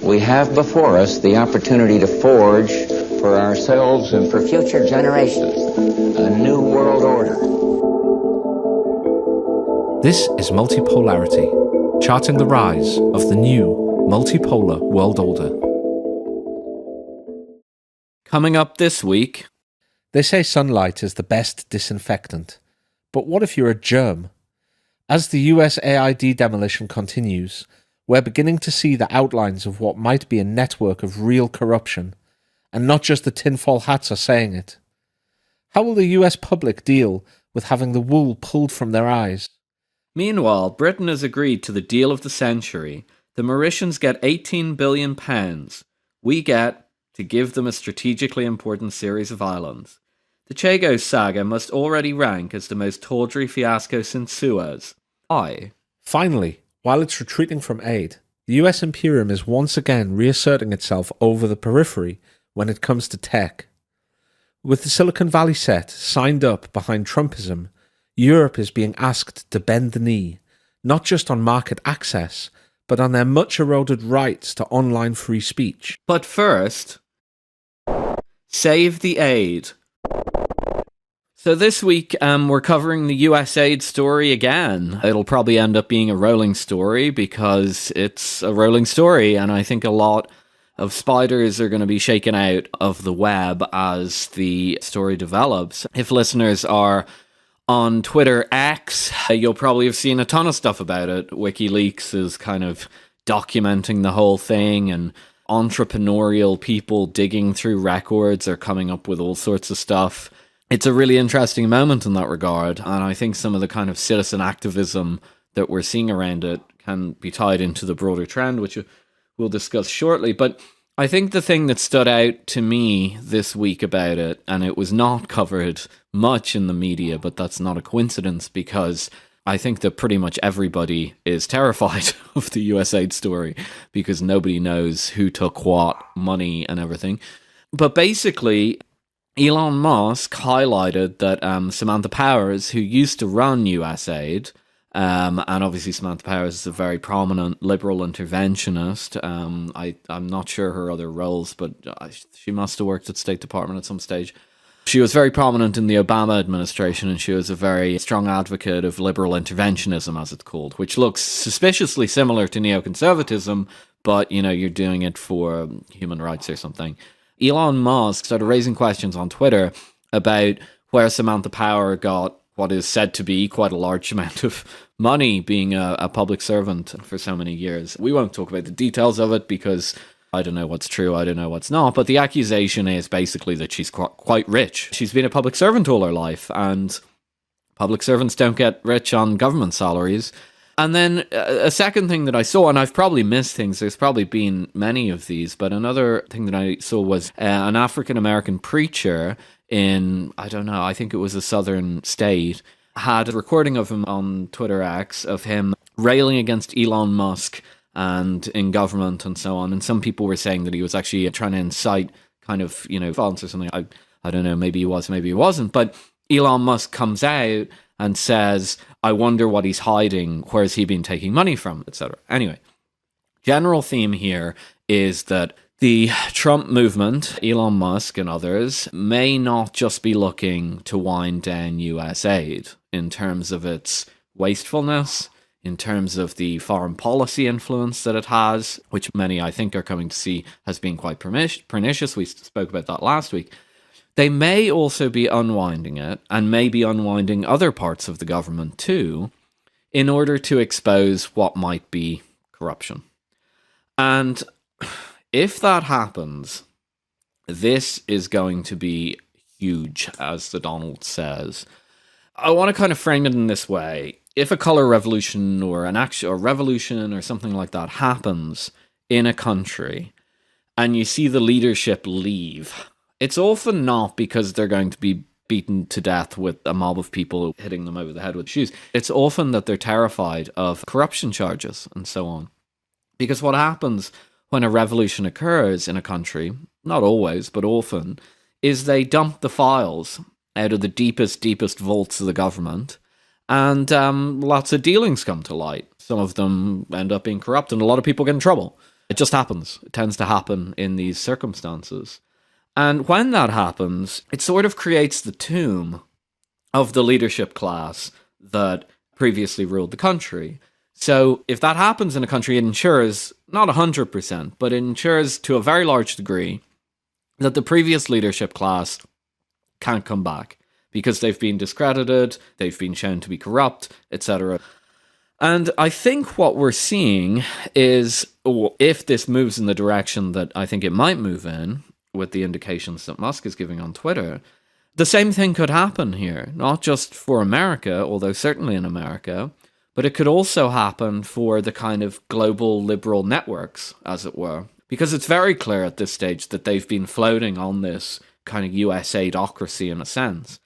We have before us the opportunity to forge for ourselves and for future generations a new world order. This is Multipolarity, charting the rise of the new multipolar world order. Coming up this week, they say sunlight is the best disinfectant. But what if you're a germ? As the USA.I.D. demolition continues, we're beginning to see the outlines of what might be a network of real corruption, and not just the tinfoil hats are saying it. How will the US public deal with having the wool pulled from their eyes? Meanwhile, Britain has agreed to the deal of the century. The Mauritians get £18 billion. We get to give them a strategically important series of islands. The Chagos saga must already rank as the most tawdry fiasco since Suez. Finally, while it's retreating from aid, the US imperium is once again reasserting itself over the periphery when it comes to tech. With the Silicon Valley set signed up behind Trumpism, Europe is being asked to bend the knee, not just on market access, but on their much eroded rights to online free speech. But first, save the aid. So this week, we're covering the USAID story again. It'll probably end up being a rolling story because it's a rolling story, and I think a lot of spiders are going to be shaken out of the web as the story develops. If listeners are on Twitter X, you'll probably have seen a ton of stuff about it. WikiLeaks is kind of documenting the whole thing, and entrepreneurial people digging through records are coming up with all sorts of stuff. It's a really interesting moment in that regard, and I think some of the kind of citizen activism that we're seeing around it can be tied into the broader trend, which we'll discuss shortly. But I think the thing that stood out to me this week about it, and it was not covered much in the media, but that's not a coincidence, because I think that pretty much everybody is terrified of the USAID story because nobody knows who took what money and everything. But basically, Elon Musk highlighted that Samantha Powers, who used to run USAID, and obviously Samantha Powers is a very prominent liberal interventionist. I'm not sure her other roles, but she must have worked at State Department at some stage. She was very prominent in the Obama administration, and she was a very strong advocate of liberal interventionism, as it's called, which looks suspiciously similar to neoconservatism, but, you know, you're doing it for human rights or something. Elon Musk started raising questions on Twitter about where Samantha Power got what is said to be quite a large amount of money being a public servant for so many years. We won't talk about the details of it because I don't know what's true, I don't know what's not, but the accusation is basically that she's quite rich. She's been a public servant all her life, and public servants don't get rich on government salaries. And then a second thing that I saw, and I've probably missed things, there's probably been many of these, but another thing that I saw was an African-American preacher in, I don't know, I think it was a southern state, had a recording of him on Twitter X of him railing against Elon Musk and in government and so on. And some people were saying that he was actually trying to incite kind of, you know, violence or something. I don't know, maybe he was, maybe he wasn't. But Elon Musk comes out and says, I wonder what he's hiding, where's he been taking money from, etc. Anyway, general theme here is that the Trump movement, Elon Musk and others, may not just be looking to wind down USAID in terms of its wastefulness, in terms of the foreign policy influence that it has, which many, I think, are coming to see has been quite pernicious. We spoke about that last week. They may also be unwinding it, and maybe unwinding other parts of the government too, in order to expose what might be corruption. And if that happens, this is going to be huge, as the Donald says. I want to kind of frame it in this way. If a color revolution or an actual revolution or something like that happens in a country, and you see the leadership leave, it's often not because they're going to be beaten to death with a mob of people hitting them over the head with shoes. It's often that they're terrified of corruption charges and so on. Because what happens when a revolution occurs in a country, not always, but often, is they dump the files out of the deepest vaults of the government, and lots of dealings come to light. Some of them end up being corrupt, and a lot of people get in trouble. It just happens. It tends to happen in these circumstances. And when that happens, it sort of creates the tomb of the leadership class that previously ruled the country. So if that happens in a country, it ensures, not 100%, but it ensures to a very large degree that the previous leadership class can't come back because they've been discredited, they've been shown to be corrupt, etc. And I think what we're seeing is, if this moves in the direction that I think it might move in, with the indications that Musk is giving on Twitter, the same thing could happen here, not just for America, although certainly in America, but it could also happen for the kind of global liberal networks, as it were. Because it's very clear at this stage that they've been floating on this kind of USAIDocracy in a sense.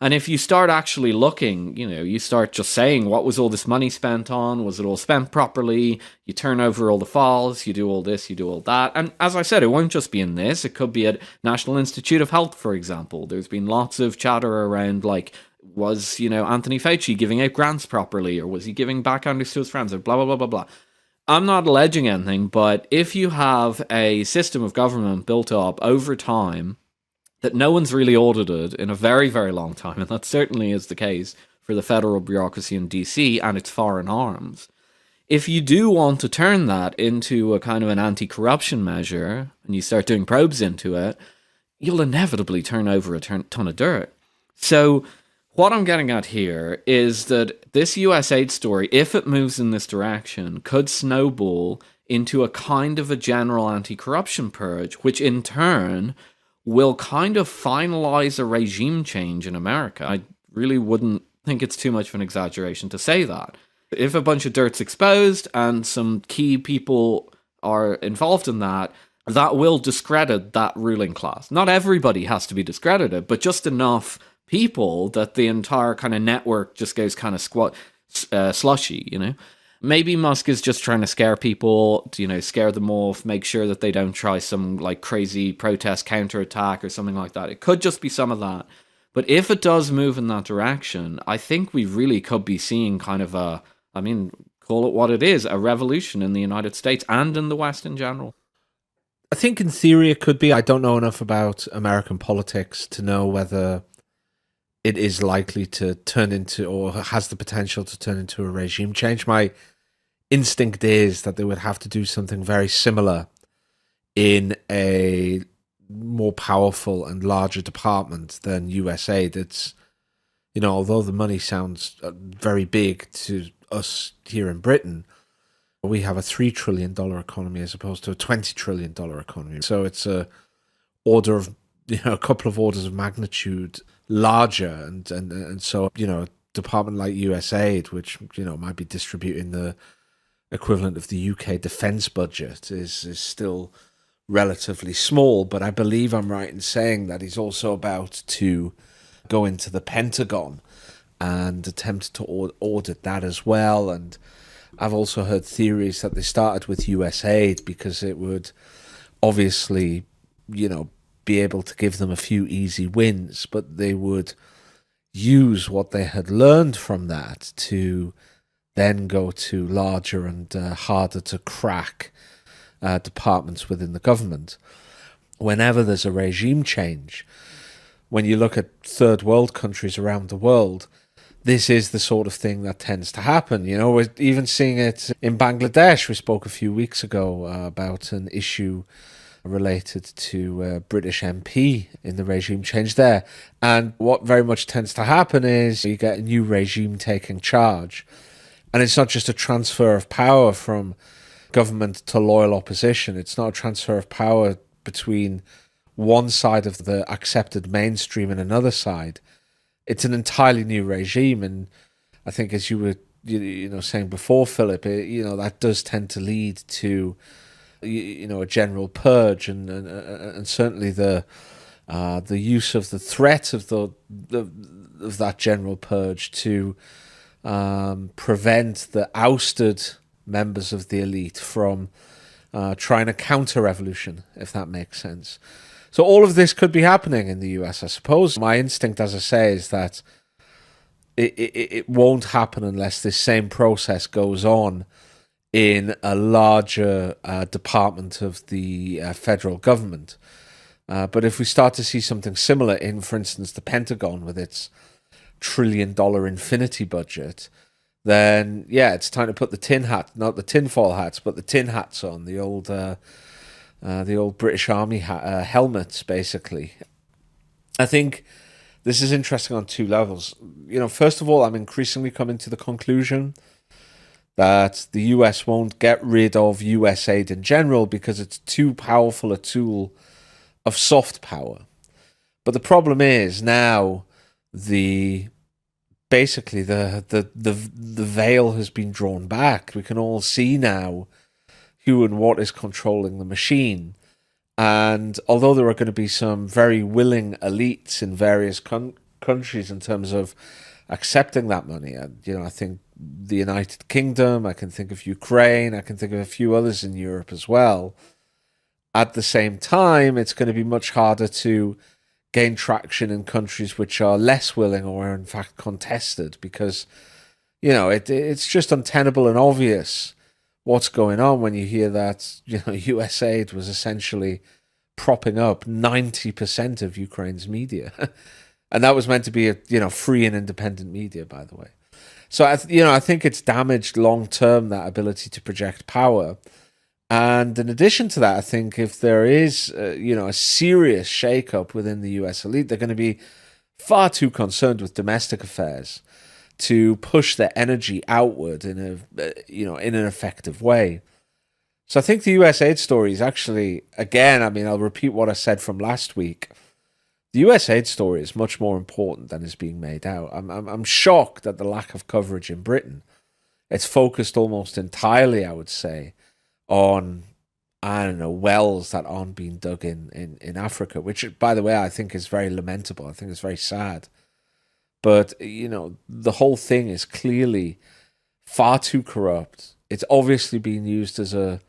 And if you start actually looking, you start just saying, what was all this money spent on? Was it all spent properly? You turn over all the files, you do all this, you do all that. And as I said, it won't just be in this. It could be at National Institute of Health, for example. There's been lots of chatter around, like, was, Anthony Fauci giving out grants properly? Or was he giving backhanders to his friends? Or blah, blah, blah, blah, blah. I'm not alleging anything, but if you have a system of government built up over time that no one's really audited in a very, very long time, and that certainly is the case for the federal bureaucracy in DC and its foreign arms. If you do want to turn that into a kind of an anti-corruption measure, and you start doing probes into it, you'll inevitably turn over a ton of dirt. So what I'm getting at here is that this USAID story, if it moves in this direction, could snowball into a kind of a general anti-corruption purge, which in turn will kind of finalize a regime change in America. I really wouldn't think it's too much of an exaggeration to say that. If a bunch of dirt's exposed and some key people are involved in that, that will discredit that ruling class. Not everybody has to be discredited, but just enough people that the entire kind of network just goes kind of slushy, Maybe Musk is just trying to scare people, scare them off, make sure that they don't try some like crazy protest counterattack or something like that. It could just be some of that. But if it does move in that direction, I think we really could be seeing kind of call it what it is, a revolution in the United States and in the West in general. I think in theory it could be. I don't know enough about American politics to know whether it is likely to turn into, or has the potential to turn into, a regime change. My instinct is that they would have to do something very similar in a more powerful and larger department than USAID. It's, although the money sounds very big to us here in Britain, we have a $3 trillion economy as opposed to a $20 trillion economy. So it's a couple of orders of magnitude larger, and so a department like USAID, which might be distributing the equivalent of the UK defence budget, is still relatively small. But I believe I'm right in saying that he's also about to go into the Pentagon and attempt to audit that as well. And I've also heard theories that they started with USAID because it would obviously, be able to give them a few easy wins, but they would use what they had learned from that to then go to larger and harder to crack departments within the government. Whenever there's a regime change, when you look at third world countries around the world, this is the sort of thing that tends to happen. We're even seeing it in Bangladesh. We spoke a few weeks ago about an issue related to a British MP in the regime change there. And what very much tends to happen is you get a new regime taking charge. And it's not just a transfer of power from government to loyal opposition. It's not a transfer of power between one side of the accepted mainstream and another side. It's an entirely new regime. And I think, as you were saying before, Philip, that does tend to lead to a general purge, and certainly the use of the threat of of that general purge to prevent the ousted members of the elite from trying a counter-revolution, if that makes sense. So all of this could be happening in the US, I suppose. My instinct, as I say, is that it won't happen unless this same process goes on in a larger department of the federal government. But if we start to see something similar in, for instance, the Pentagon with its $1 trillion infinity budget, then yeah, it's time to put the tin hat, not the tinfoil hats, but the tin hats on, the old British Army helmets, basically. I think this is interesting on two levels. First of all, I'm increasingly coming to the conclusion that the US won't get rid of USAID in general because it's too powerful a tool of soft power. But the problem is now the veil has been drawn back. We can all see now who and what is controlling the machine. And although there are going to be some very willing elites in various countries in terms of accepting that money, I think the United Kingdom, I can think of Ukraine, I can think of a few others in Europe as well. At the same time, it's going to be much harder to gain traction in countries which are less willing or are in fact contested, because it's just untenable and obvious what's going on when you hear that USAID was essentially propping up 90% of Ukraine's media, and that was meant to be a free and independent media, by the way. So I think it's damaged long term, that ability to project power. And in addition to that, I think if there is a serious shake-up within the US elite, they're going to be far too concerned with domestic affairs to push their energy outward in an effective way. So I think the USAID story is actually, again, I'll repeat what I said from last week. The USAID story is much more important than is being made out. I'm shocked at the lack of coverage in Britain. It's focused almost entirely, I would say, on, wells that aren't being dug in Africa, which, by the way, I think is very lamentable. I think it's very sad. But, the whole thing is clearly far too corrupt. It's obviously being used as a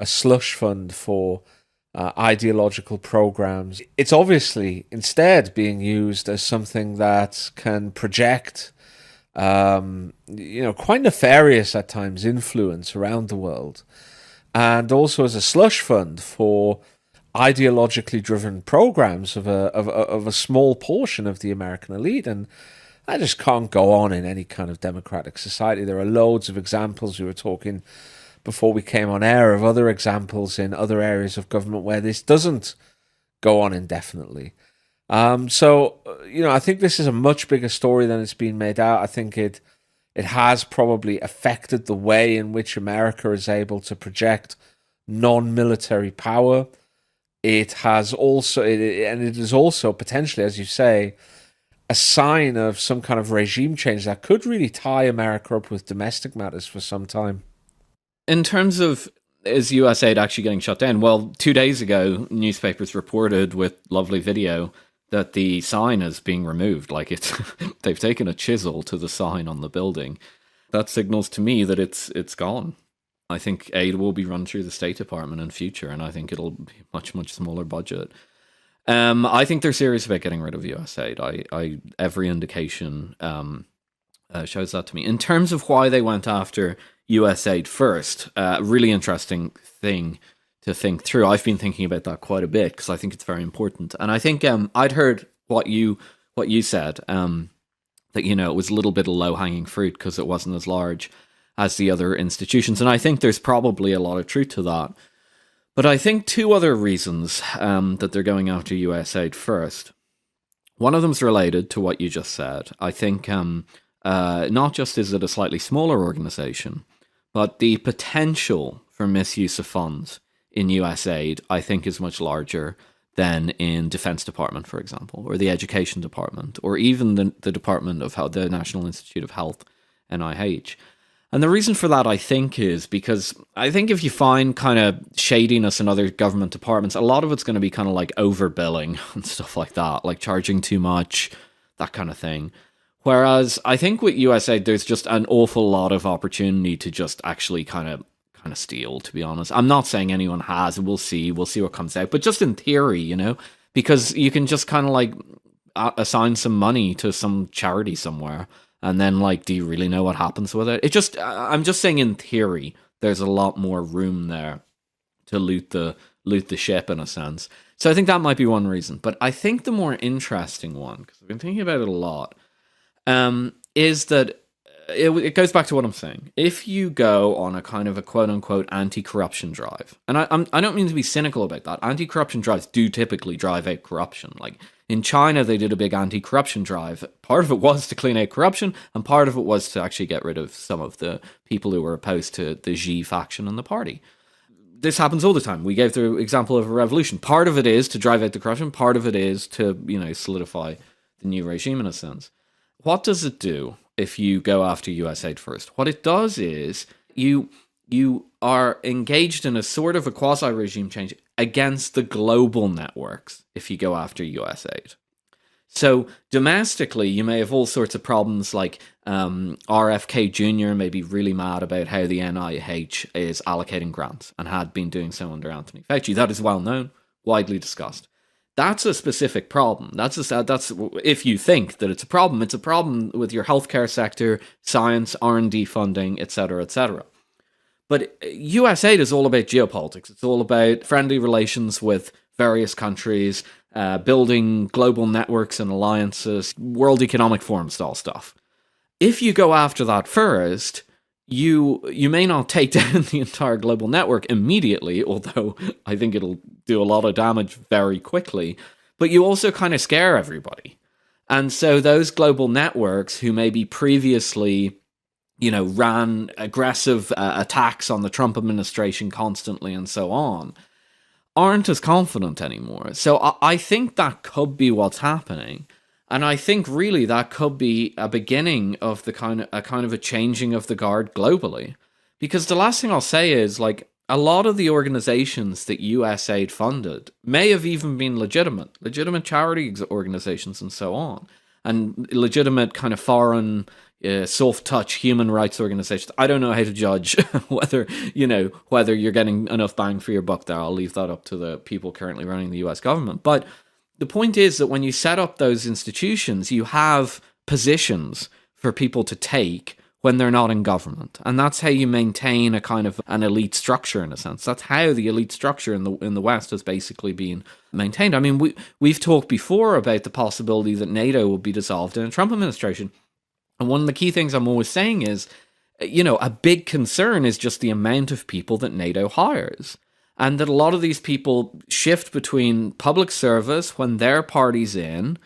slush fund for ideological programs. It's obviously instead being used as something that can project, quite nefarious at times influence around the world. And also as a slush fund for ideologically driven programs of a small portion of the American elite. And that just can't go on in any kind of democratic society. There are loads of examples. We were talking before we came on air of other examples in other areas of government where this doesn't go on indefinitely. So I think this is a much bigger story than it's been made out. I think it has probably affected the way in which America is able to project non-military power. It has also, and it is also potentially, as you say, a sign of some kind of regime change that could really tie America up with domestic matters for some time. In terms of, is USAID actually getting shut down? Well, 2 days ago, newspapers reported with lovely video that the sign is being removed. Like they've taken a chisel to the sign on the building. That signals to me that it's gone. I think aid will be run through the State Department in future, and I think it'll be much, much smaller budget. I think they're serious about getting rid of USAID. Every indication shows that to me. In terms of why they went after USAID first, really interesting thing to think through. I've been thinking about that quite a bit because I think it's very important. And I think I'd heard what you said, that it was a little bit of low-hanging fruit because it wasn't as large as the other institutions. And I think there's probably a lot of truth to that. But I think two other reasons that they're going after USAID first. One of them is related to what you just said. I think not just is it a slightly smaller organization, but the potential for misuse of funds in USAID, I think, is much larger than in Defense Department, for example, or the Education Department, or even the Department of Health, the National Institute of Health, NIH. And the reason for that, I think, is because I think if you find kind of shadiness in other government departments, a lot of it's going to be kind of like overbilling and stuff like that, like charging too much, that kind of thing. Whereas I think with USAID, there's just an awful lot of opportunity to just actually kind of steal, to be honest. I'm not saying anyone has. We'll see what comes out. But just in theory, because you can just kind of like assign some money to some charity somewhere. And then, like, do you really know what happens with it? I'm just saying in theory there's a lot more room there to loot the ship in a sense. So I think that might be one reason. But I think the more interesting one, because I've been thinking about it a lot, is that it goes back to what I'm saying. If you go on a kind of a quote-unquote anti-corruption drive, and I don't mean to be cynical about that. Anti-corruption drives do typically drive out corruption. Like in China, they did a big anti-corruption drive. Part of it was to clean out corruption, and part of it was to actually get rid of some of the people who were opposed to the Xi faction in the party. This happens all the time. We gave the example of a revolution. Part of it is to drive out the corruption. Part of it is to, solidify the new regime in a sense. What does it do if you go after USAID first? What it does is you are engaged in a sort of a quasi-regime change against the global networks if you go after USAID. So domestically, you may have all sorts of problems like RFK Jr. may be really mad about how the NIH is allocating grants and had been doing so under Anthony Fauci. That is well known, widely discussed. That's a specific problem. That's if you think that it's a problem with your healthcare sector, science, R&D funding, etc., etc. But USAID is all about geopolitics. It's all about friendly relations with various countries, building global networks and alliances, World Economic Forum style stuff. If you go after that first, you may not take down the entire global network immediately, although I think it'll do a lot of damage very quickly, but you also kind of scare everybody. And so those global networks who maybe previously, ran aggressive attacks on the Trump administration constantly and so on, aren't as confident anymore. So I think that could be what's happening. And I think really that could be a beginning of the kind of a changing of the guard globally. Because the last thing I'll say is, like, a lot of the organizations that USAID funded may have even been legitimate charity organizations and so on, and legitimate kind of foreign soft-touch human rights organizations. I don't know how to judge whether you're getting enough bang for your buck there. I'll leave that up to the people currently running the US government. But the point is that when you set up those institutions, you have positions for people to take when they're not in government. And that's how you maintain a kind of an elite structure, in a sense. That's how the elite structure in the West has basically been maintained. I mean, we've talked before about the possibility that NATO will be dissolved in a Trump administration. And one of the key things I'm always saying is, a big concern is just the amount of people that NATO hires. And that a lot of these people shift between public service when their party's in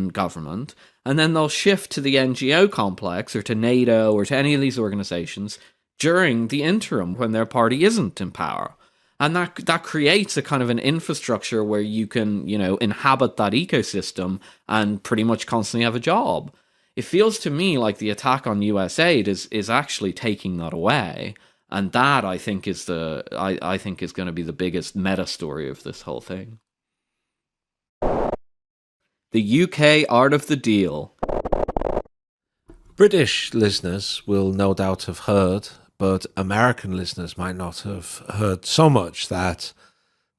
government, and then they'll shift to the NGO complex or to NATO or to any of these organizations during the interim when their party isn't in power. And that creates a kind of an infrastructure where you can, inhabit that ecosystem and pretty much constantly have a job. It feels to me like the attack on USAID is actually taking that away. And that, I think, is going to be the biggest meta story of this whole thing. The UK art of the deal. British listeners will no doubt have heard, but American listeners might not have heard so much, that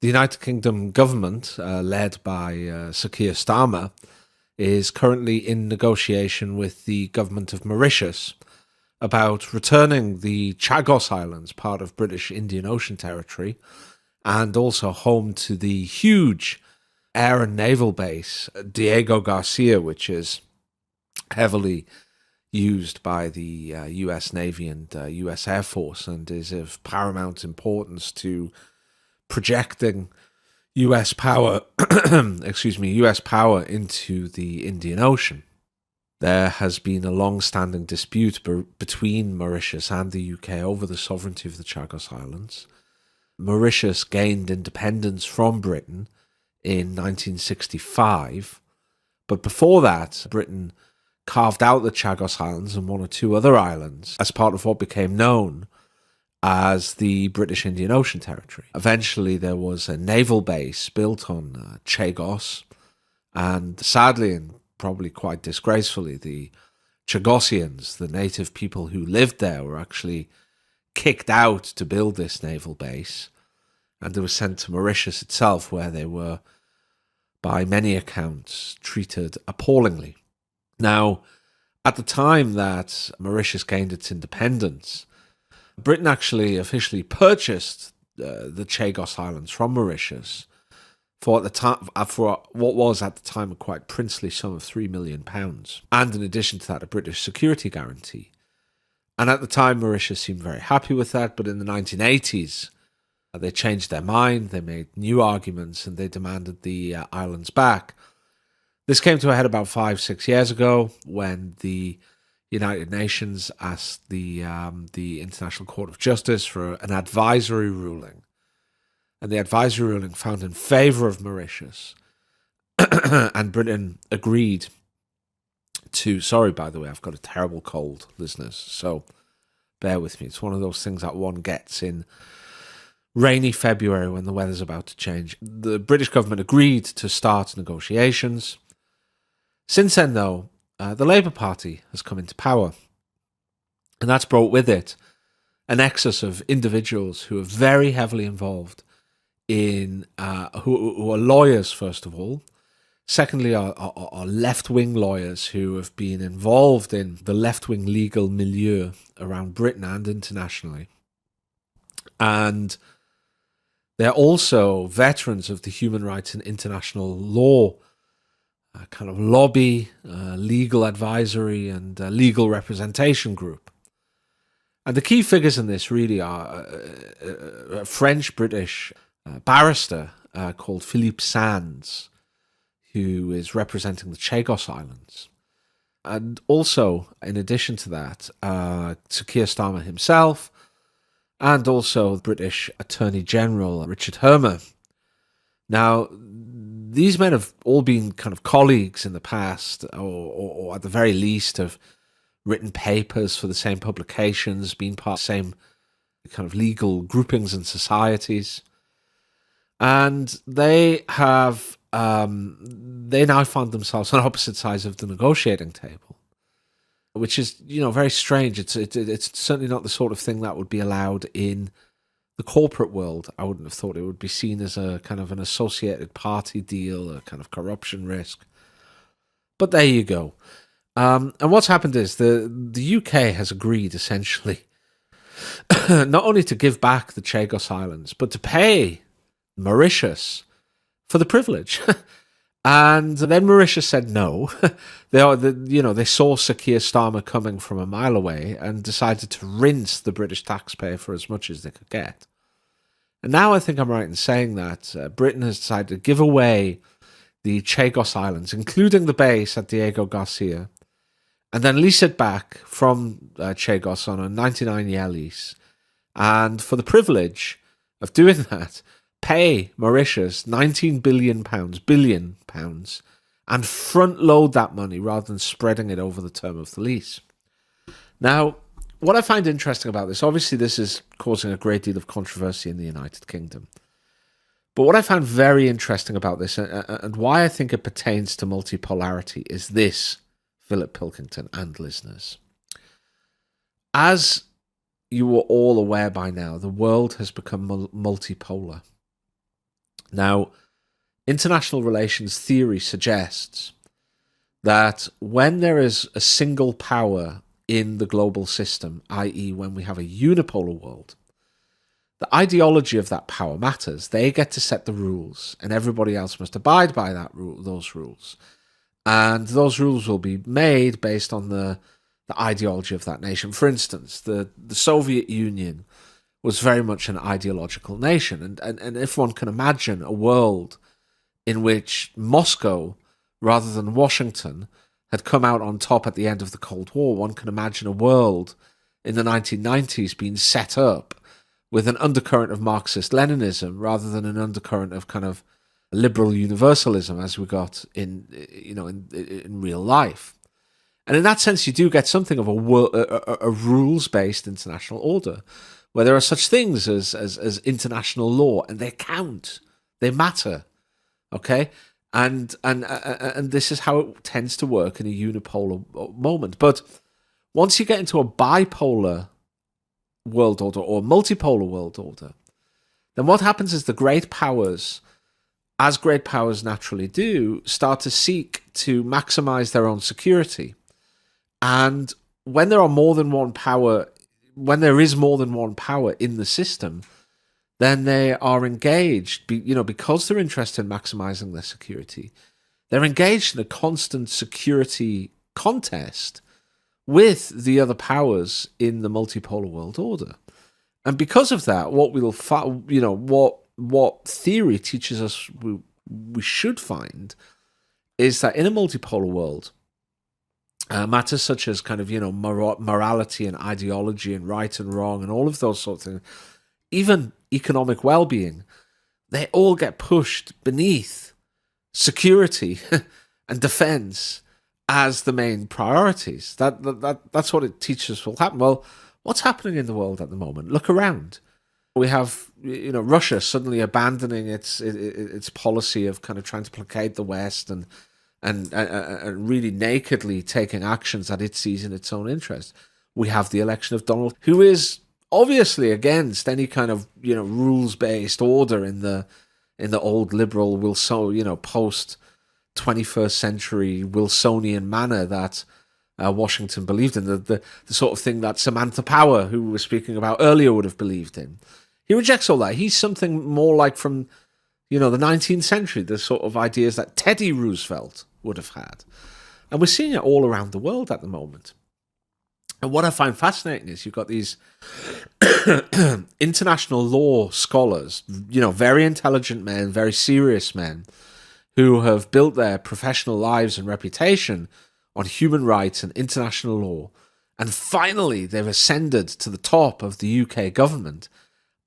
the United Kingdom government, led by Sir Keir Starmer, is currently in negotiation with the government of Mauritius about returning the Chagos Islands, part of British Indian Ocean territory, and also home to the huge air and naval base, Diego Garcia, which is heavily used by the US Navy and US Air Force and is of paramount importance to projecting US power, US power into the Indian Ocean. There has been a long-standing dispute between Mauritius and the UK over the sovereignty of the Chagos Islands. Mauritius gained independence from Britain in 1965, but before that, Britain carved out the Chagos Islands and one or two other islands as part of what became known as the British Indian Ocean Territory. Eventually, there was a naval base built on Chagos, and sadly and probably quite disgracefully, the Chagosians, the native people who lived there, were actually kicked out to build this naval base, and they were sent to Mauritius itself, where they were, by many accounts, treated appallingly. Now, at the time that Mauritius gained its independence, Britain actually officially purchased the Chagos Islands from Mauritius for what was at the time a quite princely sum of £3 million, and in addition to that, a British security guarantee. And at the time, Mauritius seemed very happy with that, but in the 1980s, they changed their mind, they made new arguments, and they demanded the islands back. This came to a head about 5-6 years ago when the United Nations asked the International Court of Justice for an advisory ruling. And the advisory ruling found in favour of Mauritius. And Britain agreed to... Sorry, by the way, I've got a terrible cold, listeners, so bear with me. It's one of those things that one gets in rainy February when the weather's about to change. The British government agreed to start negotiations. Since then, though, the Labour Party has come into power. And that's brought with it an excess of individuals who are very heavily involved in, who are lawyers, first of all. Secondly, are left-wing lawyers who have been involved in the left-wing legal milieu around Britain and internationally. And they're also veterans of the human rights and international law kind of lobby, legal advisory, and legal representation group. And the key figures in this really are a French-British barrister called Philippe Sands, who is representing the Chagos Islands. And also, in addition to that, Sir Keir Starmer himself, and also British Attorney General Richard Hermer. Now, these men have all been kind of colleagues in the past, or at the very least have written papers for the same publications, been part of the same kind of legal groupings and societies. And they have, they now find themselves on opposite sides of the negotiating table, which is, very strange. It's certainly not the sort of thing that would be allowed in the corporate world. I wouldn't have thought it would be seen as a kind of an associated party deal, a kind of corruption risk. But there you go. And what's happened is the UK has agreed, essentially, not only to give back the Chagos Islands, but to pay Mauritius for the privilege. And then Mauritius said no. They saw Sir Keir Starmer coming from a mile away and decided to rinse the British taxpayer for as much as they could get. And now I think I'm right in saying that Britain has decided to give away the Chagos Islands, including the base at Diego Garcia, and then lease it back from Chagos on a 99-year lease. And for the privilege of doing that, pay Mauritius £19 billion, and front load that money rather than spreading it over the term of the lease. Now, what I find interesting about this, obviously this is causing a great deal of controversy in the United Kingdom. But what I found very interesting about this, and why I think it pertains to multipolarity, is this, Philip Pilkington and listeners. As you are all aware by now, the world has become multipolar. Now, international relations theory suggests that when there is a single power in the global system, i.e. when we have a unipolar world, the ideology of that power matters. They get to set the rules, and everybody else must abide by those rules. And those rules will be made based on the ideology of that nation. For instance, the Soviet Union was very much an ideological nation. And if one can imagine a world in which Moscow, rather than Washington, had come out on top at the end of the Cold War, one can imagine a world in the 1990s being set up with an undercurrent of Marxist-Leninism rather than an undercurrent of kind of liberal universalism as we got in real life. And in that sense, you do get something of a rules-based international order, where there are such things as international law, and they count, they matter, okay? And this is how it tends to work in a unipolar moment. But once you get into a bipolar world order or multipolar world order, then what happens is the great powers, as great powers naturally do, start to seek to maximize their own security. And when there are more than one power when there is more than one power in the system, then they are engaged, because they're interested in maximizing their security. They're engaged in a constant security contest with the other powers in the multipolar world order. And because of that, what what theory teaches us we should find is that in a multipolar world, matters such as kind of, morality and ideology and right and wrong and all of those sorts of things, even economic well-being, they all get pushed beneath security and defense as the main priorities. That's what it teaches will happen. Well, what's happening in the world at the moment? Look around. We have, Russia suddenly abandoning its policy of kind of trying to placate the West and really nakedly taking actions that it sees in its own interest. We have the election of Donald, who is obviously against any kind of rules-based order in the old liberal post 21st century Wilsonian manner that Washington believed in, the sort of thing that Samantha Power, who we were speaking about earlier, would have believed in. He rejects all that. He's something more like from the 19th century, the sort of ideas that Teddy Roosevelt would have had. And we're seeing it all around the world at the moment. And what I find fascinating is you've got these international law scholars, very intelligent men, very serious men, who have built their professional lives and reputation on human rights and international law. And finally, they've ascended to the top of the UK government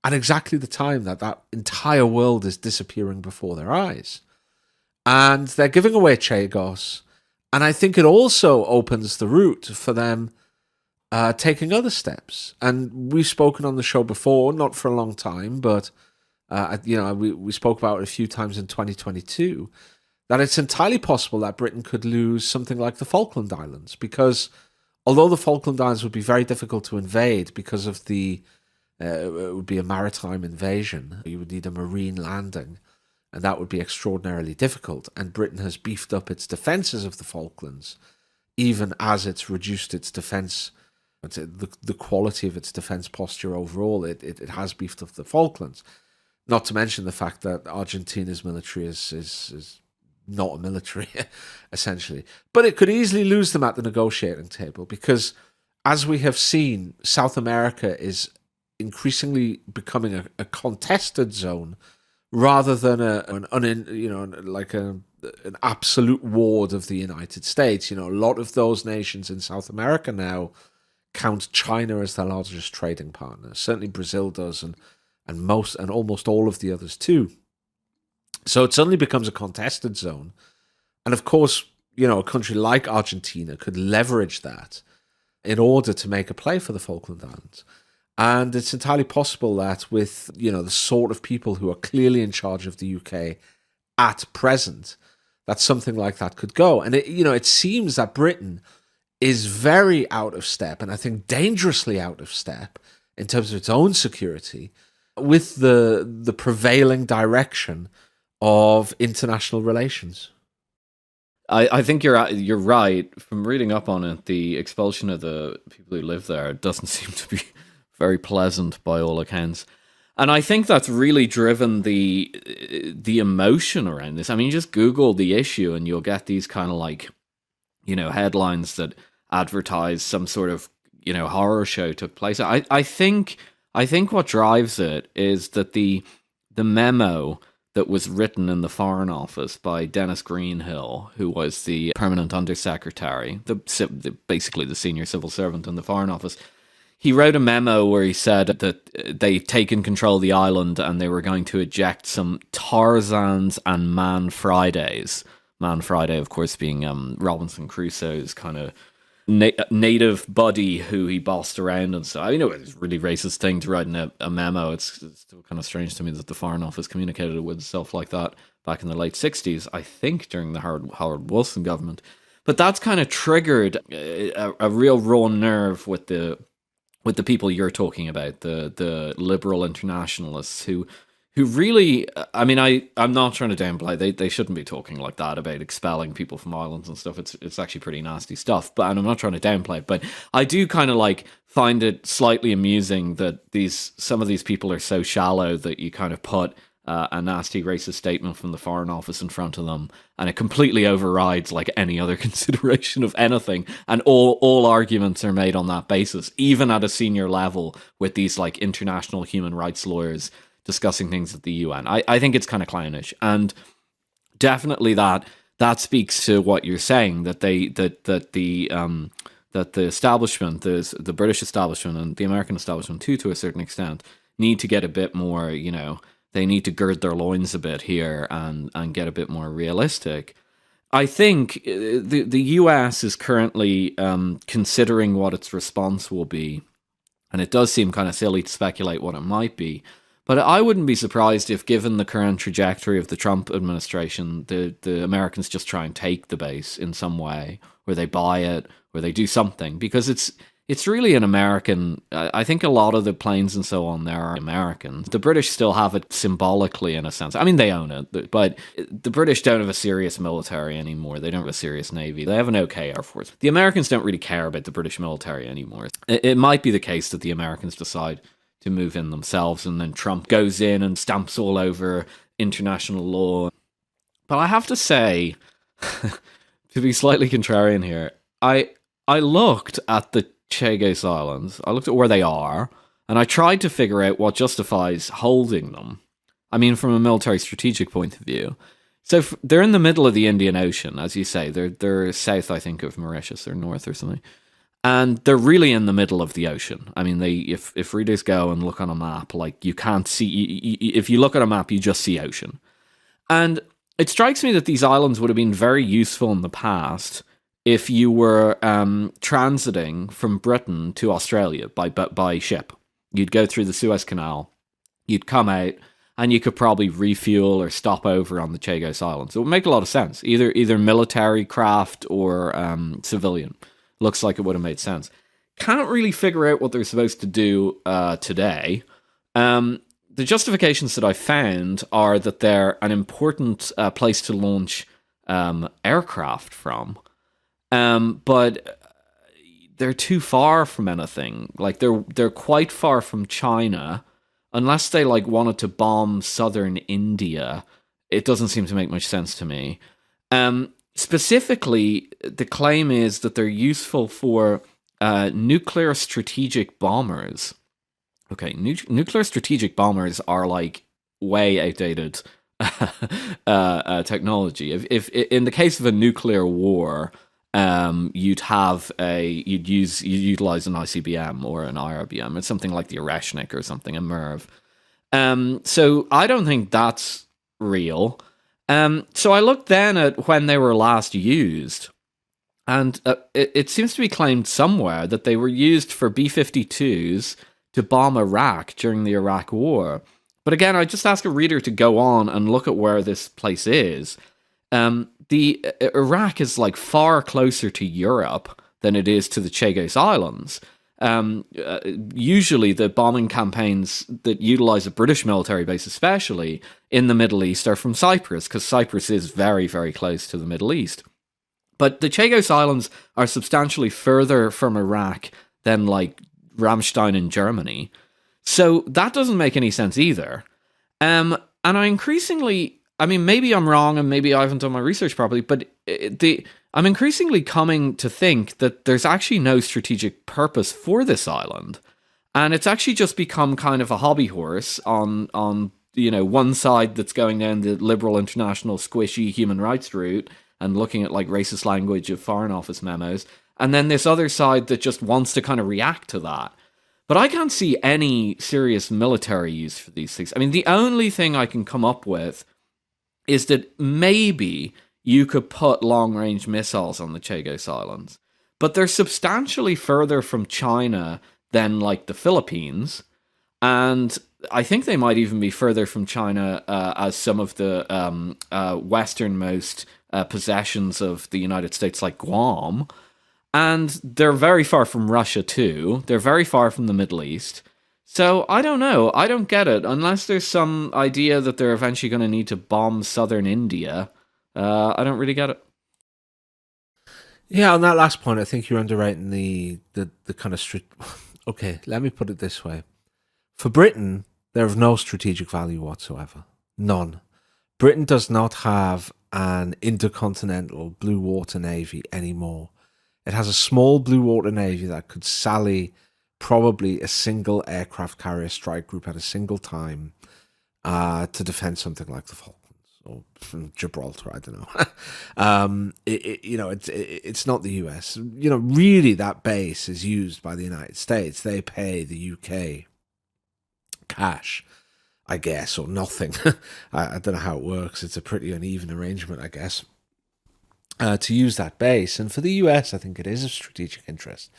at exactly the time that entire world is disappearing before their eyes. And they're giving away Chagos. And I think it also opens the route for them taking other steps. And we've spoken on the show before, not for a long time, but we spoke about it a few times in 2022, that it's entirely possible that Britain could lose something like the Falkland Islands, because although the Falkland Islands would be very difficult to invade because of it would be a maritime invasion, you would need a marine landing, and that would be extraordinarily difficult. And Britain has beefed up its defences of the Falklands, even as it's reduced its defence, the quality of its defence posture overall. It has beefed up the Falklands. Not to mention the fact that Argentina's military is not a military, essentially. But it could easily lose them at the negotiating table, because, as we have seen, South America is increasingly becoming a contested zone rather than an absolute ward of the United States. A lot of those nations in South America now count China as their largest trading partner. Certainly Brazil does, and almost all of the others too. So it suddenly becomes a contested zone. And of course, a country like Argentina could leverage that in order to make a play for the Falkland Islands. And it's entirely possible that with, the sort of people who are clearly in charge of the UK at present, that something like that could go. And it seems that Britain is very out of step, and I think dangerously out of step in terms of its own security, with the prevailing direction of international relations. I think you're right. From reading up on it, the expulsion of the people who live there doesn't seem to be very pleasant by all accounts. And I think that's really driven the emotion around this. I mean, you just Google the issue and you'll get these kind of headlines that advertise some sort of, horror show took place. I think what drives it is that the memo that was written in the Foreign Office by Dennis Greenhill, who was the permanent undersecretary, basically the senior civil servant in the Foreign Office. He wrote a memo where he said that they'd taken control of the island and they were going to eject some Tarzans and Man Fridays. Man Friday, of course, being Robinson Crusoe's kind of native buddy who he bossed around. And so I know it's a really racist thing to write in a memo. It's still kind of strange to me that the Foreign Office communicated it with itself like that back in the late 60s, I think during the Howard Wilson government. But that's kind of triggered a real raw nerve with the people you're talking about, the liberal internationalists who, who really, I mean, I'm not trying to downplay. They shouldn't be talking like that about expelling people from islands and stuff. It's actually pretty nasty stuff. But and I'm not trying to downplay it. But I do kind of like find it slightly amusing that some of these people are so shallow that you kind of put a nasty racist statement from the Foreign Office in front of them, and it completely overrides like any other consideration of anything, and all arguments are made on that basis, even at a senior level with these like international human rights lawyers discussing things at the UN. I think it's kind of clownish, and definitely that speaks to what you're saying, that the establishment, the British establishment and the American establishment too, to a certain extent, need to get a bit more, they need to gird their loins a bit here and get a bit more realistic. I think the US is currently considering what its response will be, and it does seem kind of silly to speculate what it might be. But I wouldn't be surprised if, given the current trajectory of the Trump administration, the Americans just try and take the base in some way, or they buy it, or they do something, because it's really an American. I think a lot of the planes and so on there are American. The British still have it symbolically in a sense. I mean, they own it, but the British don't have a serious military anymore. They don't have a serious navy. They have an okay Air Force. The Americans don't really care about the British military anymore. It might be the case that the Americans decide to move in themselves, and then Trump goes in and stamps all over international law. But I have to say, to be slightly contrarian here, I looked at the Chagos Islands, I looked at where they are, and I tried to figure out what justifies holding them. I mean, from a military strategic point of view. So they're in the middle of the Indian Ocean, as you say. They're south, I think, of Mauritius, or north or something. And they're really in the middle of the ocean. I mean, if readers go and look on a map, like you can't see, if you look at a map, you just see ocean. And it strikes me that these islands would have been very useful in the past if you were transiting from Britain to Australia by ship. You'd go through the Suez Canal, you'd come out, and you could probably refuel or stop over on the Chagos Islands. It would make a lot of sense, either military craft or civilian. Looks like it would have made sense. Can't really figure out what they're supposed to do today. The justifications that I found are that they're an important place to launch aircraft from. But they're too far from anything. Like they're quite far from China. Unless they like wanted to bomb southern India, it doesn't seem to make much sense to me. Specifically, the claim is that they're useful for nuclear strategic bombers. Okay, nuclear strategic bombers are like way outdated technology. If in the case of a nuclear war, you'd utilize an ICBM or an IRBM. It's something like the Oreshnik or something, a MIRV. So I don't think that's real. So I looked then at when they were last used, and it seems to be claimed somewhere that they were used for B-52s to bomb Iraq during the Iraq War. But again, I just ask a reader to go on and look at where this place is. The Iraq is like far closer to Europe than it is to the Chagos Islands. Usually the bombing campaigns that utilize a British military base, especially in the Middle East, are from Cyprus, because Cyprus is very, very close to the Middle East. But the Chagos Islands are substantially further from Iraq than like Ramstein in Germany. So that doesn't make any sense either. And I mean, maybe I'm wrong and maybe I haven't done my research properly, but I'm increasingly coming to think that there's actually no strategic purpose for this island. And it's actually just become kind of a hobby horse on one side that's going down the liberal international squishy human rights route and looking at like racist language of Foreign Office memos. And then this other side that just wants to kind of react to that. But I can't see any serious military use for these things. I mean, the only thing I can come up with is that maybe you could put long-range missiles on the Chagos Islands. But they're substantially further from China than, like, the Philippines. And I think they might even be further from China as some of the westernmost possessions of the United States, like Guam. And they're very far from Russia, too. They're very far from the Middle East. So I don't know. I don't get it. Unless there's some idea that they're eventually going to need to bomb southern India, I don't really get it. Yeah, on that last point, I think you're underrating the kind of Okay, let me put it this way: for Britain, they're of no strategic value whatsoever. None. Britain does not have an intercontinental blue water navy anymore. It has a small blue water navy that could sally probably a single aircraft carrier strike group at a single time to defend something like the Falklands or Gibraltar. I don't know. It's not the US. Really, that base is used by the United States. They pay the UK cash, I guess, or nothing. I don't know how it works. It's a pretty uneven arrangement, I guess, to use that base. And for the US, I think it is of strategic interest.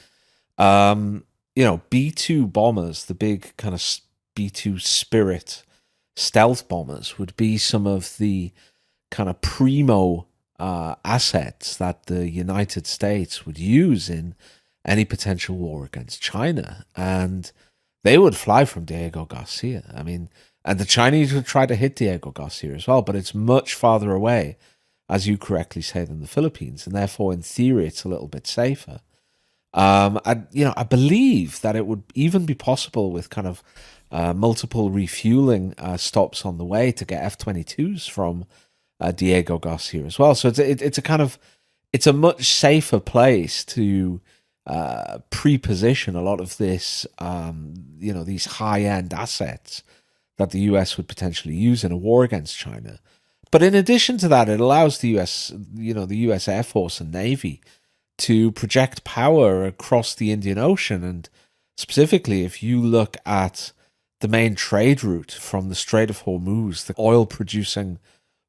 B-2 bombers, the big kind of B-2 Spirit stealth bombers, would be some of the kind of primo assets that the United States would use in any potential war against China. And they would fly from Diego Garcia. I mean, and the Chinese would try to hit Diego Garcia as well, but it's much farther away, as you correctly say, than the Philippines. And therefore, in theory, it's a little bit safer. I believe that it would even be possible with kind of multiple refueling stops on the way to get F-22s from Diego Garcia as well. So it's a much safer place to pre-position a lot of this, these high-end assets that the US would potentially use in a war against China. But in addition to that, it allows the US Air Force and Navy to project power across the Indian Ocean. And specifically, if you look at the main trade route from the Strait of Hormuz, the oil-producing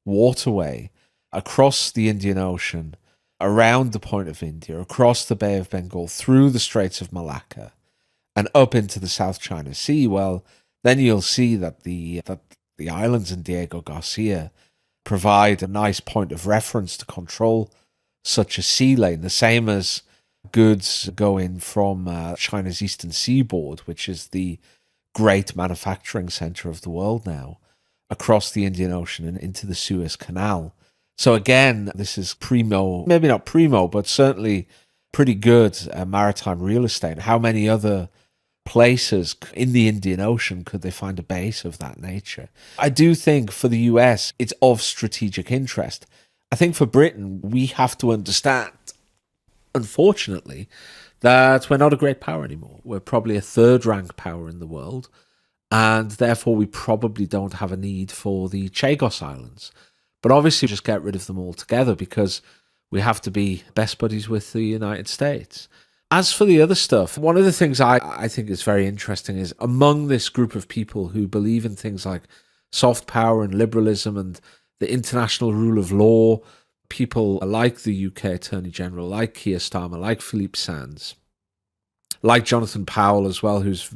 waterway across the Indian Ocean, around the Point of India, across the Bay of Bengal, through the Straits of Malacca, and up into the South China Sea, well, then you'll see that the islands in Diego Garcia provide a nice point of reference to control such a sea lane, the same as goods going from China's eastern seaboard, which is the great manufacturing center of the world now, across the Indian Ocean and into the Suez Canal. So again, this is primo, maybe not primo, but certainly pretty good maritime real estate. How many other places in the Indian Ocean could they find a base of that nature? I do think for the US, it's of strategic interest. I think for Britain, we have to understand, unfortunately, that we're not a great power anymore. We're probably a third-rank power in the world, and therefore we probably don't have a need for the Chagos Islands. But obviously just get rid of them altogether because we have to be best buddies with the United States. As for the other stuff, one of the things I think is very interesting is among this group of people who believe in things like soft power and liberalism and the international rule of law, people like the UK Attorney General, like Keir Starmer, like Philippe Sands, like Jonathan Powell as well, who's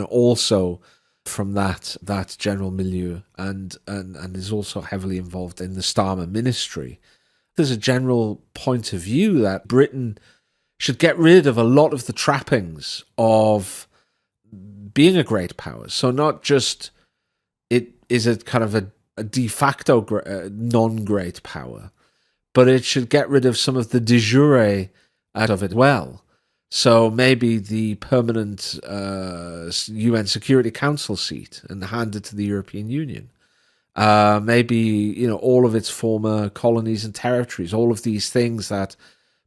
also from that general milieu and is also heavily involved in the Starmer ministry. There's a general point of view that Britain should get rid of a lot of the trappings of being a great power. So not just it is a kind of a de facto non-great power, but it should get rid of some of the de jure out of it well. So maybe the permanent UN Security Council seat and hand it to the European Union. Maybe, all of its former colonies and territories, all of these things that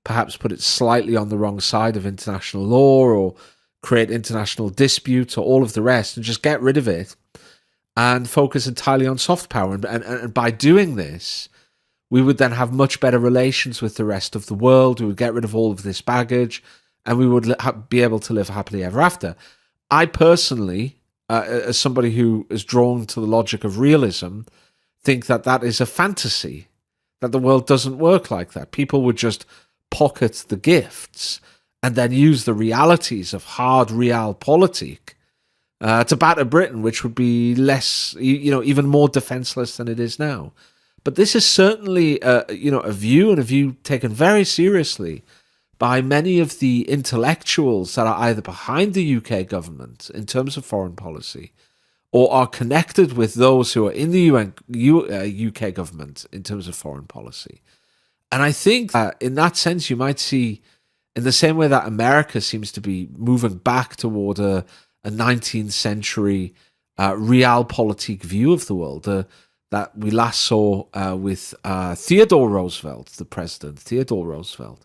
perhaps put it slightly on the wrong side of international law or create international disputes or all of the rest, and just get rid of it and focus entirely on soft power. And by doing this, we would then have much better relations with the rest of the world. We would get rid of all of this baggage, and we would be able to live happily ever after. I personally, as somebody who is drawn to the logic of realism, think that that is a fantasy, that the world doesn't work like that. People would just pocket the gifts and then use the realities of hard realpolitik to batter Britain, which would be less, even more defenseless than it is now. But this is certainly, a view, and a view taken very seriously by many of the intellectuals that are either behind the UK government in terms of foreign policy or are connected with those who are in the UK government in terms of foreign policy. And I think in that sense, you might see, in the same way that America seems to be moving back toward a 19th century realpolitik view of the world, that we last saw with Theodore Roosevelt, the president, Theodore Roosevelt.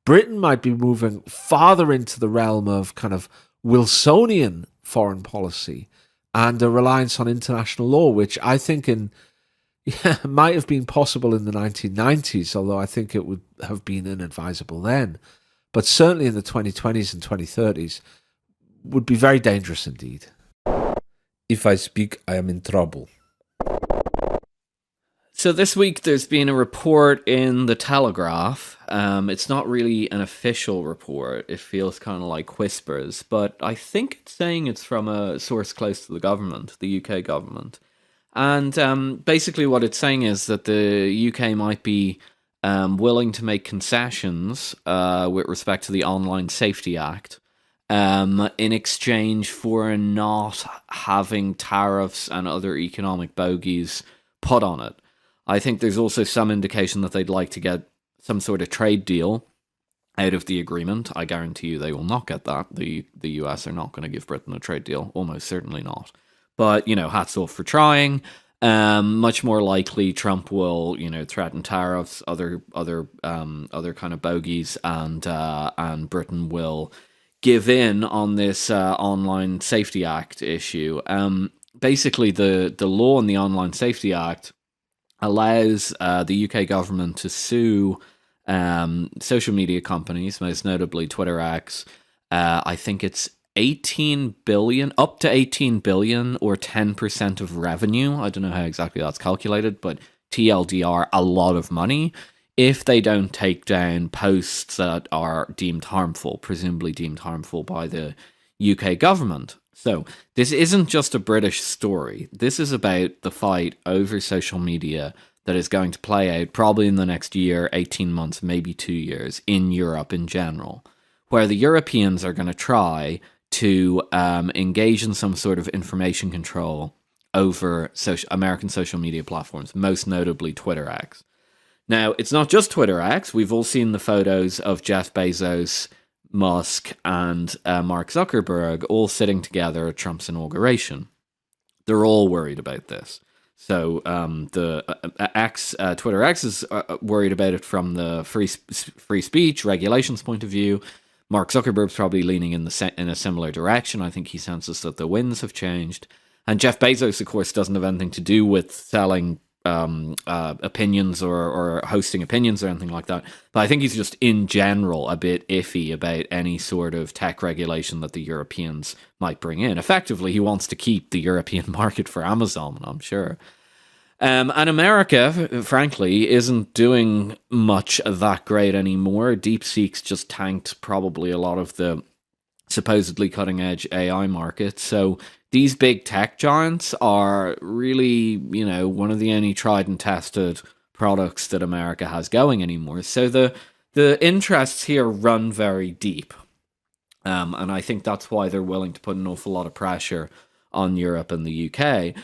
Britain might be moving farther into the realm of kind of Wilsonian foreign policy and a reliance on international law, which I think might have been possible in the 1990s, although I think it would have been inadvisable then. But certainly in the 2020s and 2030s would be very dangerous indeed. If I speak, I am in trouble. So this week there's been a report in The Telegraph. It's not really an official report. It feels kind of like whispers, but I think it's saying it's from a source close to the government, the UK government. And basically what it's saying is that the UK might be willing to make concessions with respect to the Online Safety Act in exchange for not having tariffs and other economic bogeys put on it. I think there's also some indication that they'd like to get some sort of trade deal out of the agreement. I guarantee you they will not get that. The US are not going to give Britain a trade deal, almost certainly not. But, hats off for trying. Much more likely Trump will, threaten tariffs, other kind of bogeys, and Britain will give in on this Online Safety Act issue. Basically, the law in the Online Safety Act allows the UK government to sue social media companies, most notably Twitter X. I think it's 18 billion, up to 18 billion or 10% of revenue. I don't know how exactly that's calculated, but TLDR, a lot of money, if they don't take down posts that are deemed harmful, presumably deemed harmful by the UK government. So this isn't just a British story. This is about the fight over social media that is going to play out probably in the next year, 18 months, maybe 2 years in Europe in general, where the Europeans are going to try to engage in some sort of information control over American social media platforms, most notably Twitter X. Now, it's not just Twitter X. We've all seen the photos of Jeff Bezos, Musk, and Mark Zuckerberg all sitting together at Trump's inauguration. They're all worried about this. So Twitter X is worried about it from the free speech regulations point of view. Mark Zuckerberg's probably leaning in a similar direction. I think he senses that the winds have changed. And Jeff Bezos, of course, doesn't have anything to do with selling opinions or hosting opinions or anything like that. But I think he's just in general a bit iffy about any sort of tech regulation that the Europeans might bring in. Effectively, he wants to keep the European market for Amazon, I'm sure. And America, frankly, isn't doing much that great anymore. DeepSeek's just tanked probably a lot of the supposedly cutting-edge AI market. So these big tech giants are really, one of the only tried and tested products that America has going anymore. So the interests here run very deep. And I think that's why they're willing to put an awful lot of pressure on Europe and the UK.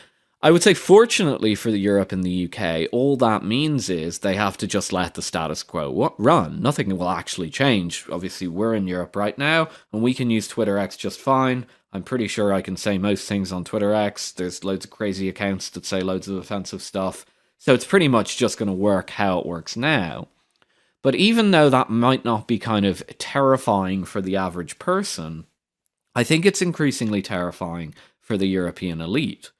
I would say, fortunately for Europe and the UK, all that means is they have to just let the status quo run. Nothing will actually change. Obviously, we're in Europe right now, and we can use Twitter X just fine. I'm pretty sure I can say most things on Twitter X. There's loads of crazy accounts that say loads of offensive stuff. So it's pretty much just going to work how it works now. But even though that might not be kind of terrifying for the average person, I think it's increasingly terrifying for the European elite.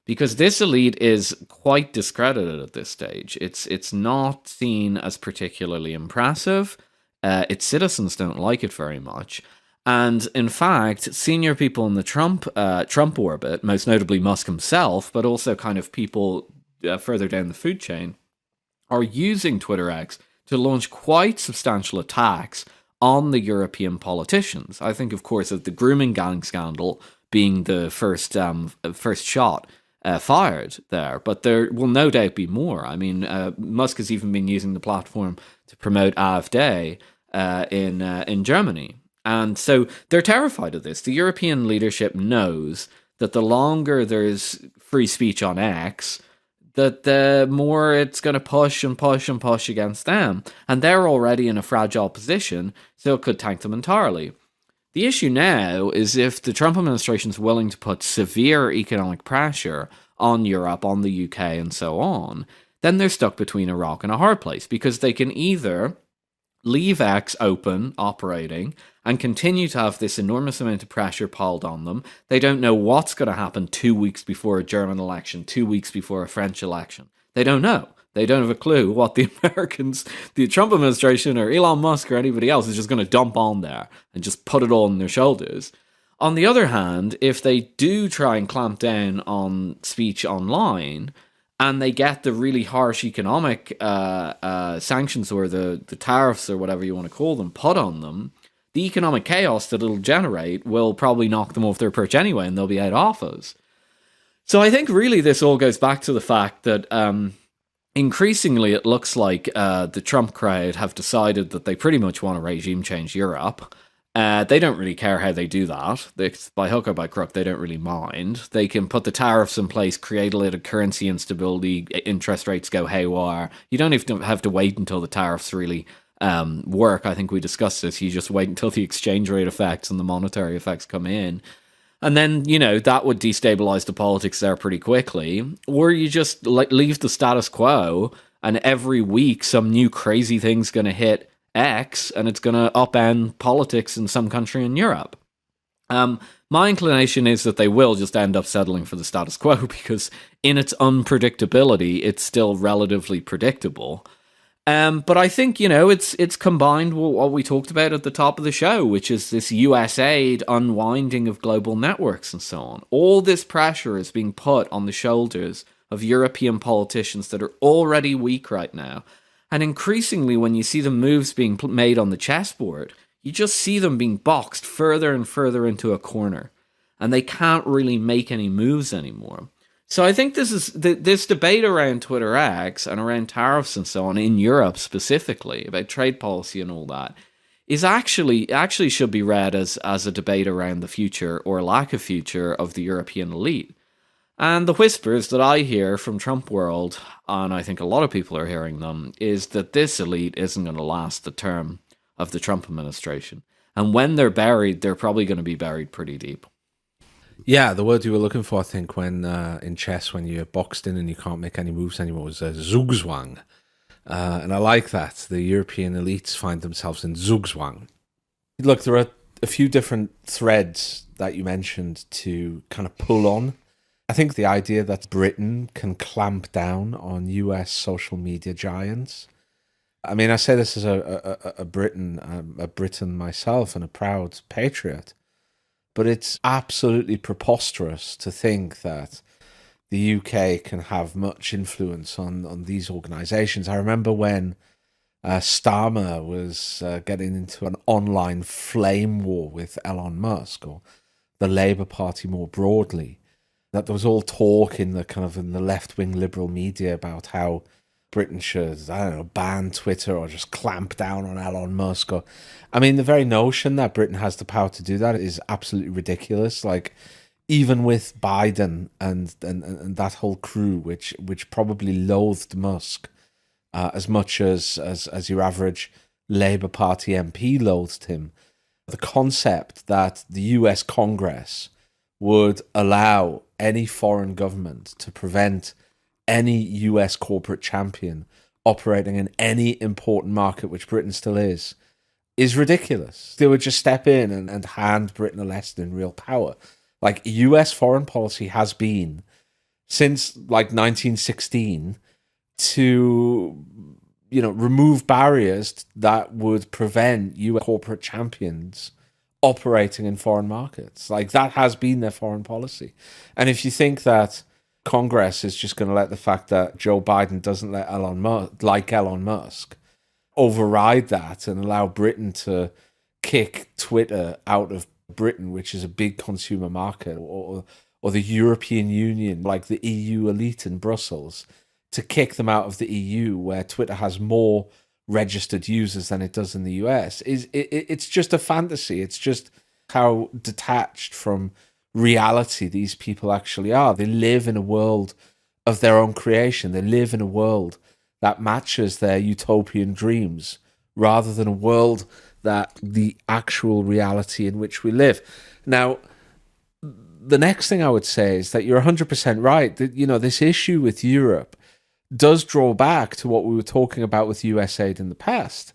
Because this elite is quite discredited at this stage. It's not seen as particularly impressive. Its citizens don't like it very much. And in fact, senior people in the Trump orbit, most notably Musk himself, but also kind of people further down the food chain, are using Twitter X to launch quite substantial attacks on the European politicians. I think, of course, of the grooming gang scandal being the first shot fired there, but there will no doubt be more. I mean, Musk has even been using the platform to promote AfD, in Germany. And so they're terrified of this. The European leadership knows that the longer there's free speech on X, that the more it's going to push and push and push against them. And they're already in a fragile position, so it could tank them entirely. The issue now is if the Trump administration is willing to put severe economic pressure on Europe, on the UK, and so on, then they're stuck between a rock and a hard place, because they can either leave X open, operating, and continue to have this enormous amount of pressure piled on them. They don't know what's going to happen 2 weeks before a German election, 2 weeks before a French election. They don't know. They don't have a clue what the Americans, the Trump administration, or Elon Musk, or anybody else is just going to dump on there and just put it all on their shoulders. On the other hand, if they do try and clamp down on speech online, and they get the really harsh economic sanctions, or the tariffs, or whatever you want to call them, put on them, the economic chaos that it'll generate will probably knock them off their perch anyway, and they'll be out of office. So I think really this all goes back to the fact that increasingly it looks like the Trump crowd have decided that they pretty much want to regime change Europe. They don't really care how they do that. By hook or by crook, they don't really mind. They can put the tariffs in place, create a little currency instability, interest rates go haywire. You don't even have to wait until the tariffs really work. I think we discussed this. You just wait until the exchange rate effects and the monetary effects come in. And then, that would destabilize the politics there pretty quickly. Or you just leave the status quo, and every week some new crazy thing's going to hit X, and it's going to upend politics in some country in Europe. My inclination is that they will just end up settling for the status quo, because in its unpredictability, it's still relatively predictable. But I think, it's combined with what we talked about at the top of the show, which is this USAID unwinding of global networks and so on. All this pressure is being put on the shoulders of European politicians that are already weak right now. And increasingly, when you see the moves being made on the chessboard, you just see them being boxed further and further into a corner. And they can't really make any moves anymore. So I think this debate around Twitter X and around tariffs and so on in Europe specifically, about trade policy and all that, is actually should be read as a debate around the future or lack of future of the European elite. And the whispers that I hear from Trump world, and I think a lot of people are hearing them, is that this elite isn't going to last the term of the Trump administration. And when they're buried, they're probably going to be buried pretty deep. Yeah, the word you were looking for, I think, when in chess, when you're boxed in and you can't make any moves anymore, is Zugzwang. And I like that. The European elites find themselves in Zugzwang. Look, there are a few different threads that you mentioned to kind of pull on. I think the idea that Britain can clamp down on US social media giants. I mean, I say this as a Briton myself and a proud patriot. But it's absolutely preposterous to think that the UK can have much influence on these organisations. I remember when Starmer was getting into an online flame war with Elon Musk, or the Labour Party more broadly, that there was all talk in the left-wing liberal media about how Britain should, ban Twitter or just clamp down on Elon Musk. The very notion that Britain has the power to do that is absolutely ridiculous. Like, even with Biden and that whole crew, which probably loathed Musk as much as your average Labour Party MP loathed him, the concept that the US Congress would allow any foreign government to prevent any US corporate champion operating in any important market, which Britain still is ridiculous. They would just step in and hand Britain a lesson in real power. Like, US foreign policy has been, since 1916, to remove barriers that would prevent US corporate champions operating in foreign markets. Like, that has been their foreign policy. And if you think that Congress is just going to let the fact that Joe Biden doesn't like Elon Musk override that and allow Britain to kick Twitter out of Britain, which is a big consumer market, or the European Union, like the EU elite in Brussels, to kick them out of the EU, where Twitter has more registered users than it does in the US. It's just a fantasy. It's just how detached from reality these people actually are. They live in a world of their own creation. They live in a world that matches their utopian dreams rather than a world that the actual reality in which we live. Now, the next thing I would say is that you're 100% right. That, this issue with Europe does draw back to what we were talking about with USAID in the past.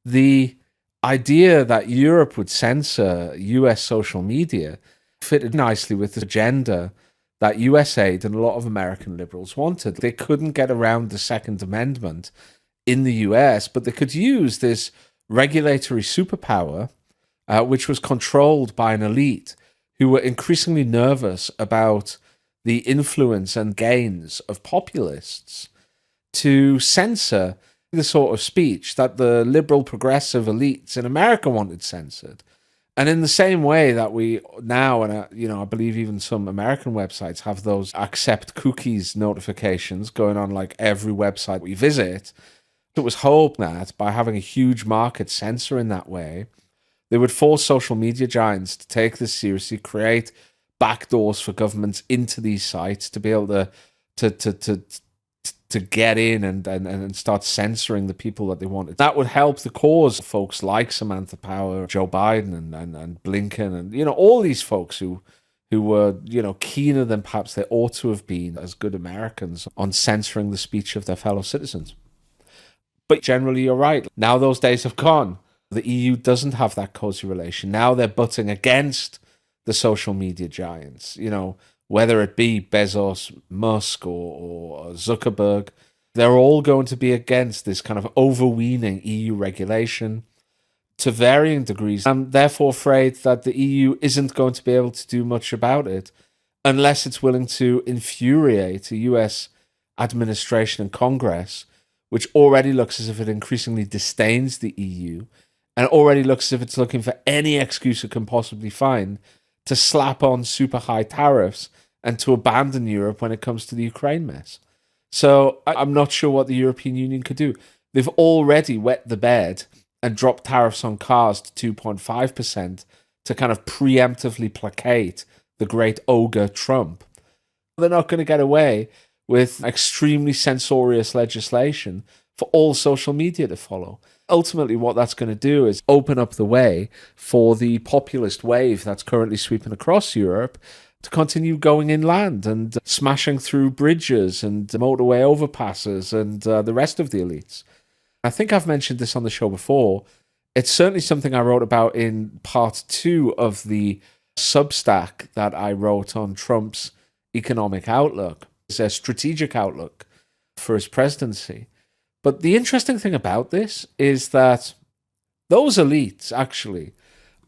The idea that Europe would censor US social media fitted nicely with the agenda that USAID and a lot of American liberals wanted. They couldn't get around the Second Amendment in the US, but they could use this regulatory superpower, which was controlled by an elite who were increasingly nervous about the influence and gains of populists, to censor the sort of speech that the liberal progressive elites in America wanted censored. And in the same way that we now, and I believe even some American websites have those accept cookies notifications going on like every website we visit, it was hoped that by having a huge market censor in that way, they would force social media giants to take this seriously, create backdoors for governments into these sites to be able to get in and start censoring the people that they wanted. That would help the cause of folks like Samantha Power, Joe Biden, and Blinken, and all these folks who were keener than perhaps they ought to have been as good Americans on censoring the speech of their fellow citizens. But generally, you're right. Now those days have gone. The EU doesn't have that cozy relation. Now they're butting against the social media giants, whether it be Bezos, Musk, or Zuckerberg. They're all going to be against this kind of overweening EU regulation to varying degrees. I'm therefore afraid that the EU isn't going to be able to do much about it unless it's willing to infuriate the US administration and Congress, which already looks as if it increasingly disdains the EU and already looks as if it's looking for any excuse it can possibly find to slap on super high tariffs and to abandon Europe when it comes to the Ukraine mess. So I'm not sure what the European Union could do. They've already wet the bed and dropped tariffs on cars to 2.5% to kind of preemptively placate the great ogre Trump. They're not going to get away with extremely censorious legislation for all social media to follow. Ultimately, what that's going to do is open up the way for the populist wave that's currently sweeping across Europe to continue going inland and smashing through bridges and motorway overpasses and the rest of the elites. I think I've mentioned this on the show before. It's certainly something I wrote about in part 2 of the Substack that I wrote on Trump's economic outlook. It's a strategic outlook for his presidency. But the interesting thing about this is that those elites actually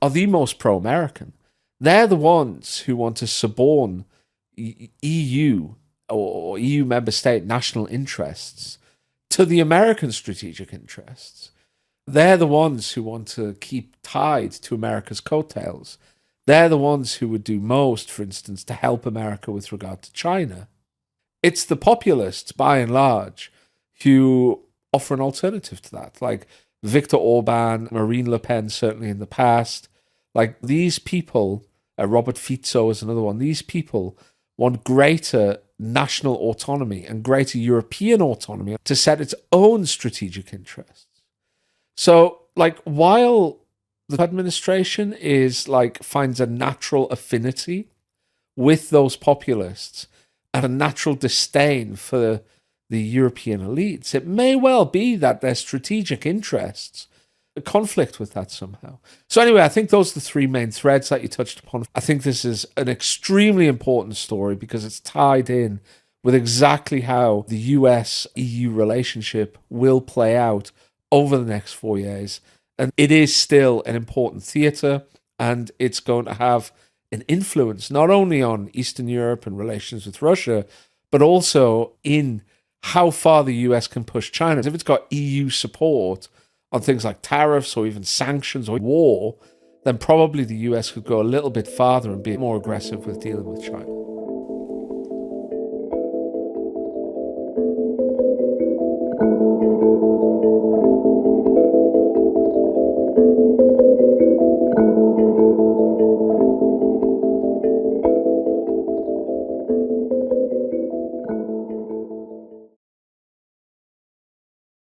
are the most pro-American. They're the ones who want to suborn EU or EU member state national interests to the American strategic interests. They're the ones who want to keep tied to America's coattails. They're the ones who would do most, for instance, to help America with regard to China. It's the populists, by and large, who offer an alternative to that, like Viktor Orban, Marine Le Pen, certainly in the past. Like these people, Robert Fico is another one, these people want greater national autonomy and greater European autonomy to set its own strategic interests. So, like, while the administration finds a natural affinity with those populists and a natural disdain for the European elites, it may well be that their strategic interests conflict with that somehow. So anyway, I think those are the 3 main threads that you touched upon. I think this is an extremely important story because it's tied in with exactly how the US-EU relationship will play out over the next 4 years. And it is still an important theatre, and it's going to have an influence not only on Eastern Europe and relations with Russia, but also in how far the US can push China. If it's got EU support on things like tariffs or even sanctions or war, then probably the US could go a little bit farther and be more aggressive with dealing with China.